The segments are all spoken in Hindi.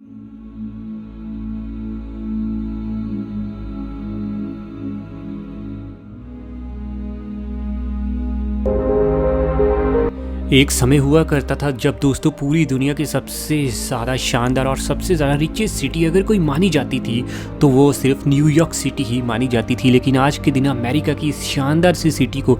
एक समय हुआ करता था जब दोस्तों पूरी दुनिया की सबसे ज़्यादा शानदार और सबसे ज़्यादा रिचेस्ट सिटी अगर कोई मानी जाती थी तो वो सिर्फ न्यूयॉर्क सिटी ही मानी जाती थी। लेकिन आज के दिन अमेरिका की इस शानदार सी सिटी को,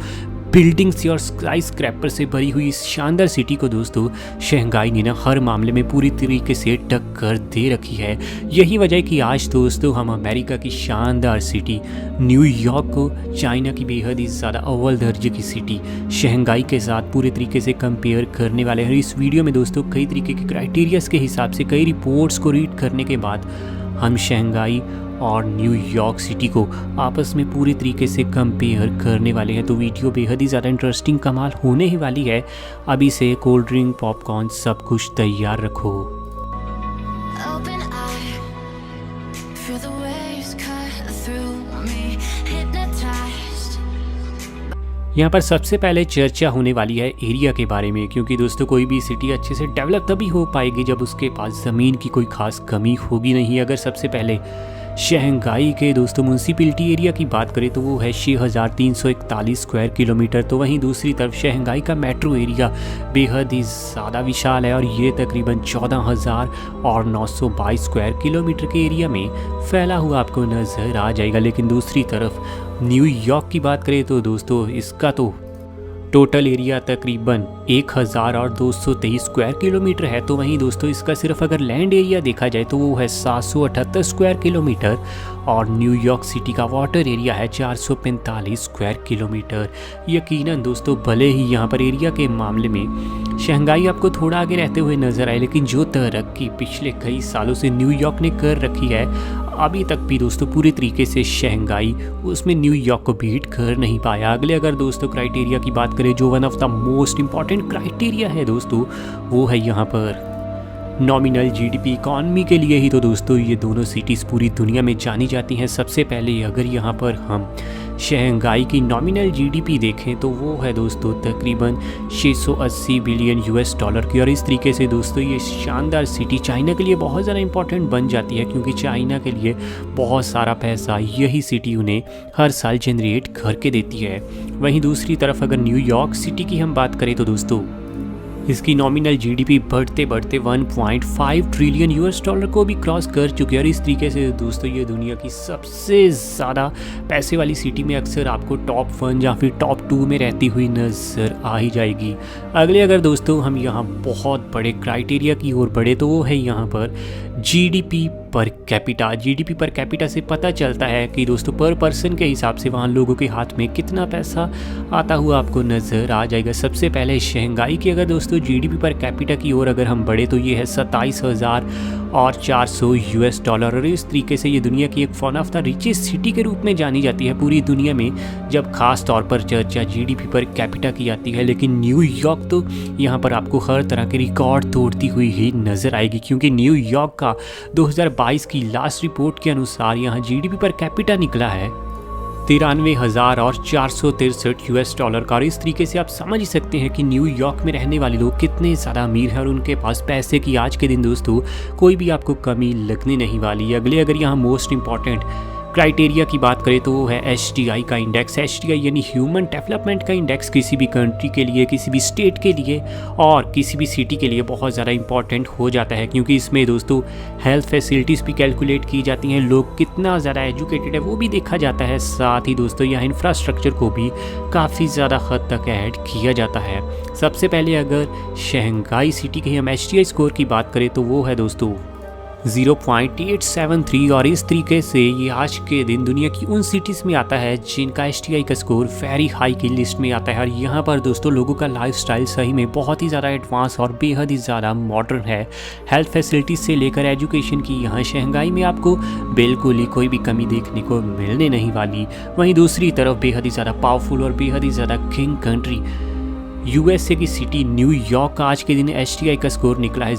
बिल्डिंग्स और स्काई स्क्रैपर से भरी हुई इस शानदार सिटी को दोस्तों शंघाई ने हर मामले में पूरी तरीके से टक्कर दे रखी है। यही वजह है कि आज दोस्तों हम अमेरिका की शानदार सिटी न्यूयॉर्क को चाइना की बेहद ही ज़्यादा अव्वल दर्जे की सिटी शंघाई के साथ पूरे तरीके से कंपेयर करने वाले हैं। इस वीडियो में दोस्तों कई तरीके के क्राइटेरियाज के हिसाब से कई रिपोर्ट्स को रीड करने के बाद हम शंघाई और न्यूयॉर्क सिटी को आपस में पूरी तरीके से कंपेयर करने वाले हैं। तो वीडियो बेहद ही ज़्यादा इंटरेस्टिंग कमाल होने ही वाली है। अभी से कोल्ड ड्रिंक, पॉपकॉर्न सब कुछ तैयार रखो। Open eye, feel the waves cut through me, hypnotized. यहाँ पर सबसे पहले चर्चा होने वाली है एरिया के बारे में, क्योंकि दोस्तों कोई भी सिटी अच्छे से डेवलप तभी हो पाएगी जब उसके पास ज़मीन की कोई खास कमी होगी नहीं। अगर सबसे पहले शंघाई के दोस्तों म्यूनसिपैलिटी एरिया की बात करें तो वो है 6341 स्क्वायर किलोमीटर। तो वहीं दूसरी तरफ शंघाई का मेट्रो एरिया बेहद ही ज़्यादा विशाल है और ये तकरीबन 14,922 स्क्वायर किलोमीटर के एरिया में फैला हुआ आपको नज़र आ जाएगा। लेकिन दूसरी तरफ न्यूयॉर्क की बात करें तो दोस्तों इसका तो टोटल एरिया तकरीबन 1,223 स्क्वायर किलोमीटर है। तो वहीं दोस्तों इसका सिर्फ अगर लैंड एरिया देखा जाए तो वो है 778 स्क्वायर किलोमीटर और न्यूयॉर्क सिटी का वाटर एरिया है 445 स्क्वायर किलोमीटर। यकीनन दोस्तों भले ही यहाँ पर एरिया के मामले में शंघाई आपको थोड़ा आगे रहते हुए नजर आए, लेकिन जो तरक्की पिछले कई सालों से न्यूयॉर्क ने कर रखी है अभी तक भी दोस्तों पूरी तरीके से शंघाई उसमें न्यूयॉर्क को बीट कर नहीं पाया। अगले अगर दोस्तों क्राइटेरिया की बात करें जो one of the most important criteria है दोस्तों वो है यहाँ पर नॉमिनल जीडीपी इकॉनमी के लिए ही। तो दोस्तों ये दोनों सिटीज़ पूरी दुनिया में जानी जाती हैं। सबसे पहले अगर यहाँ पर हम शंघाई की नॉमिनल जीडीपी देखें तो वो है दोस्तों तकरीबन 680 बिलियन यूएस डॉलर की। और इस तरीके से दोस्तों ये शानदार सिटी चाइना के लिए बहुत ज़्यादा इंपॉर्टेंट बन जाती है, क्योंकि चाइना के लिए बहुत सारा पैसा यही सिटी उन्हें हर साल जनरेट करके देती है। वहीं दूसरी तरफ अगर न्यूयॉर्क सिटी की हम बात करें तो दोस्तों इसकी नॉमिनल जीडीपी बढ़ते बढ़ते 1.5 ट्रिलियन यूएस डॉलर को भी क्रॉस कर चुकी है। और इस तरीके से दोस्तों ये दुनिया की सबसे ज़्यादा पैसे वाली सिटी में अक्सर आपको टॉप 1 या फिर टॉप 2 में रहती हुई नज़र आ ही जाएगी। अगले अगर दोस्तों हम यहाँ बहुत बड़े क्राइटेरिया की ओर बढ़े तो वो है यहाँ पर GDP per capita. GDP per capita से पता चलता है कि दोस्तों पर पर्सन के हिसाब से वहाँ लोगों के हाथ में कितना पैसा आता हुआ आपको नज़र आ जाएगा। सबसे पहले शंघाई की अगर दोस्तों जीडीपी पर कैपिटा की ओर अगर हम बढ़े तो ये है 27,400 यूएस डॉलर। और इस तरीके से ये दुनिया की एक one of the richest city के रूप में जानी जाती है पूरी दुनिया में जब खास तौर पर चर्चा जीडीपी पर कैपिटा की जाती है। लेकिन न्यूयॉर्क तो यहाँ पर आपको हर तरह के रिकॉर्ड तोड़ती हुई ही नज़र आएगी, क्योंकि न्यूयॉर्क का 2022 की लास्ट रिपोर्ट के अनुसार यहाँ जीडीपी पर कैपिटा निकला है 93,463 यूएस डॉलर का। और इस तरीके से आप समझ ही सकते हैं कि न्यूयॉर्क में रहने वाले लोग कितने ज़्यादा अमीर हैं और उनके पास पैसे की आज के दिन दोस्तों कोई भी आपको कमी लगने नहीं वाली है। अगले अगर यहाँ मोस्ट इंपॉर्टेंट क्राइटेरिया की बात करें तो वो है एचडीआई का इंडेक्स। एचडीआई यानी ह्यूमन डेवलपमेंट का इंडेक्स किसी भी कंट्री के लिए, किसी भी स्टेट के लिए और किसी भी सिटी के लिए बहुत ज़्यादा इंपॉर्टेंट हो जाता है, क्योंकि इसमें दोस्तों हेल्थ फैसिलिटीज़ भी कैलकुलेट की जाती हैं, लोग कितना ज़्यादा एजुकेटेड है वो भी देखा जाता है। साथ ही दोस्तों यहाँ इंफ्रास्ट्रक्चर को भी काफ़ी ज़्यादा हद तक ऐड किया जाता है। सबसे पहले अगर शंघाई सिटी के हम एचडीआई स्कोर की बात करें तो वो है दोस्तों 0.873। और इस तरीके से ये आज के दिन दुनिया की उन सिटीज़ में आता है जिनका एचडीआई का स्कोर वेरी हाई की लिस्ट में आता है। और यहाँ पर दोस्तों लोगों का लाइफस्टाइल सही में बहुत ही ज़्यादा एडवांस और बेहद ही ज़्यादा मॉडर्न है। हेल्थ फैसिलिटीज़ से लेकर एजुकेशन की यहाँ शंघाई में आपको बिल्कुल ही कोई भी कमी देखने को मिलने नहीं वाली। वहीं दूसरी तरफ बेहद ही ज़्यादा पावरफुल और बेहद ही ज़्यादा किंग कंट्री यूएसए की सिटी न्यूयॉर्क का आज के दिन एचडीआई का स्कोर निकला है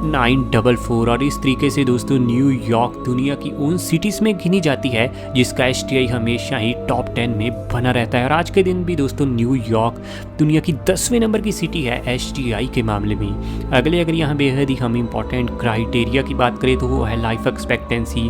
944। और इस तरीके से दोस्तों न्यूयॉर्क दुनिया की उन सिटीज़ में गिनी जाती है जिसका STI हमेशा ही टॉप 10 में बना रहता है। और आज के दिन भी दोस्तों न्यूयॉर्क दुनिया की 10वें नंबर की सिटी है STI के मामले में। अगले अगर यहाँ बेहद ही हम इम्पॉर्टेंट क्राइटेरिया की बात करें तो वो है लाइफ एक्सपेक्टेंसी।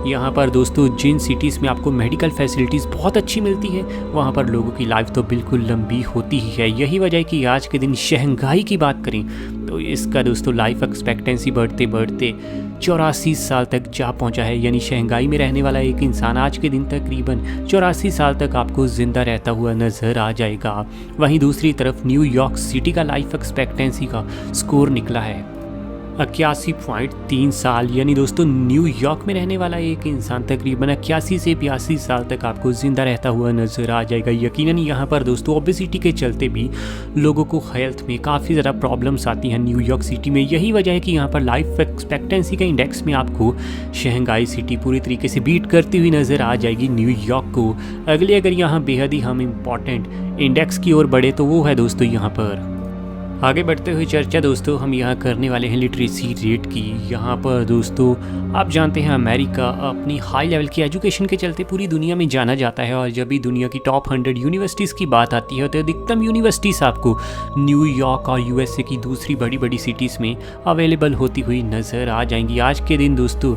यहाँ पर दोस्तों जिन सिटीज़ में आपको मेडिकल फैसिलिटीज़ बहुत अच्छी मिलती है वहाँ पर लोगों की लाइफ तो बिल्कुल लंबी होती ही है। यही वजह है कि आज के दिन शंघाई की बात करें तो इसका दोस्तों लाइफ एक्सपेक्टेंसी बढ़ते बढ़ते 84 साल तक जा पहुँचा है। यानी शंघाई में रहने वाला एक इंसान आज के दिन तकरीबन 84 साल तक आपको ज़िंदा रहता हुआ नज़र आ जाएगा। वहीं दूसरी तरफ न्यूयॉर्क सिटी का लाइफ एक्सपेक्टेंसी का स्कोर निकला है 81.3 साल। यानी दोस्तों न्यूयॉर्क में रहने वाला एक इंसान तकरीबन 81 से 82 साल तक आपको ज़िंदा रहता हुआ नज़र आ जाएगा। यकीनन यहाँ पर दोस्तों ओबेसिटी के चलते भी लोगों को हेल्थ में काफ़ी ज़्यादा प्रॉब्लम्स आती हैं न्यूयॉर्क सिटी में। यही वजह है कि यहाँ पर लाइफ एक्सपेक्टेंसी के इंडेक्स में आपको शंघाई सिटी पूरी तरीके से बीट करती हुई नज़र आ जाएगी न्यूयॉर्क को। अगले अगर यहाँ बेहद ही हम इम्पॉर्टेंट इंडेक्स की ओर बढ़े तो वो है दोस्तों यहाँ पर आगे बढ़ते हुए चर्चा दोस्तों हम यहाँ करने वाले हैं लिटरेसी रेट की। यहाँ पर दोस्तों आप जानते हैं अमेरिका अपनी हाई लेवल की एजुकेशन के चलते पूरी दुनिया में जाना जाता है। और जब भी दुनिया की टॉप 100 यूनिवर्सिटीज़ की बात आती है तो अधिकतम यूनिवर्सिटीज़ आपको न्यूयॉर्क और USA की दूसरी बड़ी बड़ी सिटीज़ में अवेलेबल होती हुई नज़र आ जाएंगी। आज के दिन दोस्तों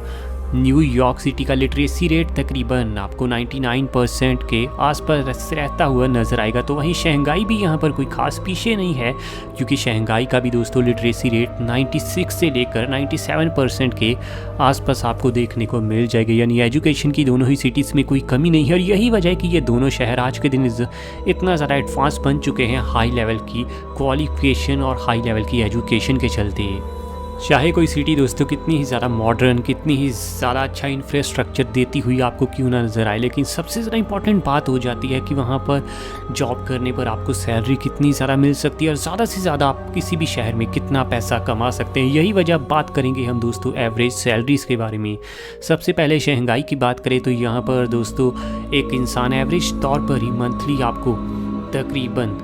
न्यूयॉर्क सिटी का लिटरेसी रेट तकरीबन आपको 99% के आसपास रहता हुआ नज़र आएगा। तो वहीं शंघाई भी यहाँ पर कोई ख़ास पीछे नहीं है क्योंकि शंघाई का भी दोस्तों लिटरेसी रेट 96 से लेकर 97% के आसपास आपको देखने को मिल जाएगा। यानी एजुकेशन की दोनों ही सिटीज़ में कोई कमी नहीं है। और यही वजह है कि ये दोनों शहर आज के दिन इतना ज़्यादा एडवांस बन चुके हैं हाई लेवल की क्वालिफिकेशन और हाई लेवल की एजुकेशन के चलते। चाहे कोई सिटी दोस्तों कितनी ही ज़्यादा मॉडर्न कितनी ही ज़्यादा अच्छा इंफ्रास्ट्रक्चर देती हुई आपको क्यों ना नज़र आए, लेकिन सबसे ज़्यादा इंपॉर्टेंट बात हो जाती है कि वहाँ पर जॉब करने पर आपको सैलरी कितनी ज़्यादा मिल सकती है और ज़्यादा से ज़्यादा आप किसी भी शहर में कितना पैसा कमा सकते हैं। यही वजह बात करेंगे हम दोस्तों एवरेज सैलरीज़ के बारे में। सबसे पहले शंघाई की बात करें तो यहाँ पर दोस्तों एक इंसान एवरेज तौर पर ही मंथली आपको तकरीबन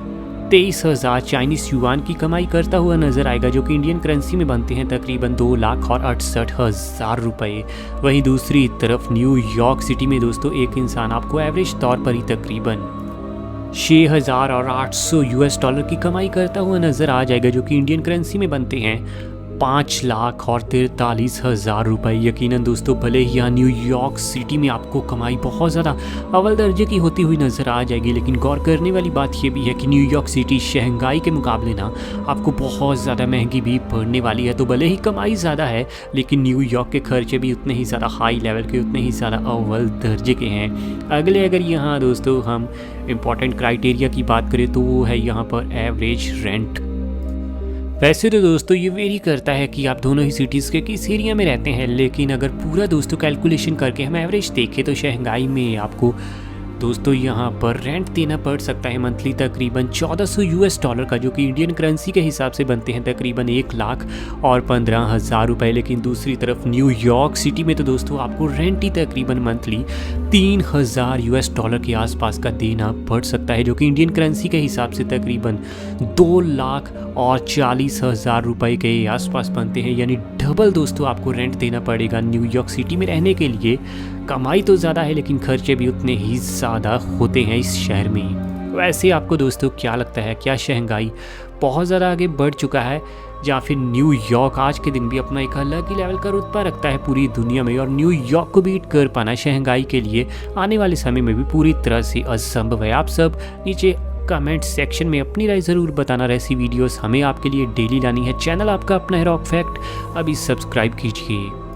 23,000 चाइनीज़ युआन की कमाई करता हुआ नज़र आएगा, जो कि इंडियन करेंसी में बनते हैं तकरीबन 2,68,000 रुपये। वहीं दूसरी तरफ न्यूयॉर्क सिटी में दोस्तों एक इंसान आपको एवरेज तौर पर ही तकरीबन 6,800 US डॉलर की कमाई करता हुआ नज़र आ जाएगा, जो कि इंडियन करेंसी में बनते हैं 5,43,000 रुपये। यकीनन दोस्तों भले ही यहाँ न्यूयॉर्क सिटी में आपको कमाई बहुत ज़्यादा अव्वल दर्जे की होती हुई नज़र आ जाएगी, लेकिन गौर करने वाली बात यह भी है कि न्यूयॉर्क सिटी शंघाई के मुकाबले ना आपको बहुत ज़्यादा महंगी भी पड़ने वाली है। तो भले ही कमाई ज़्यादा है लेकिन न्यूयॉर्क के खर्चे भी उतने ही ज़्यादा हाई लेवल के उतने ही ज़्यादा अव्वल दर्जे के हैं। अगले अगर यहाँ दोस्तों हम इम्पॉर्टेंट क्राइटेरिया की बात करें तो वो है यहाँ पर एवरेज रेंट। वैसे तो दोस्तों ये वेरी करता है कि आप दोनों ही सिटीज़ के किस एरिया में रहते हैं, लेकिन अगर पूरा दोस्तों कैलकुलेशन करके हम एवरेज देखें तो शंघाई में आपको दोस्तों यहाँ पर रेंट देना पड़ सकता है मंथली तकरीबन 1400 US डॉलर का, जो कि इंडियन करेंसी के हिसाब से बनते हैं तकरीबन 1,15,000 रुपये। लेकिन दूसरी तरफ न्यूयॉर्क सिटी में तो दोस्तों आपको रेंट ही तकरीबन मंथली 3,000 US डॉलर के आसपास का देना पड़ सकता है, जो कि इंडियन करेंसी के हिसाब से तकरीबन 2,40,000 रुपये के आसपास बनते हैं। यानी डबल दोस्तों आपको रेंट देना पड़ेगा न्यूयॉर्क सिटी में रहने के लिए। कमाई तो ज़्यादा है लेकिन खर्चे भी उतने ही ज़्यादा होते हैं इस शहर में। वैसे आपको दोस्तों क्या लगता है, क्या शंघाई बहुत ज़्यादा आगे बढ़ चुका है या फिर न्यूयॉर्क आज के दिन भी अपना एक अलग ही लेवल का रुतबा रखता है पूरी दुनिया में, और न्यूयॉर्क को बीट कर पाना शंघाई के लिए आने वाले समय में भी पूरी तरह से असंभव है? आप सब नीचे कमेंट सेक्शन में अपनी राय ज़रूर बताना। ऐसी वीडियोस हमें आपके लिए डेली लानी है। चैनल आपका अपना है रॉक फैक्ट, अभी सब्सक्राइब कीजिए।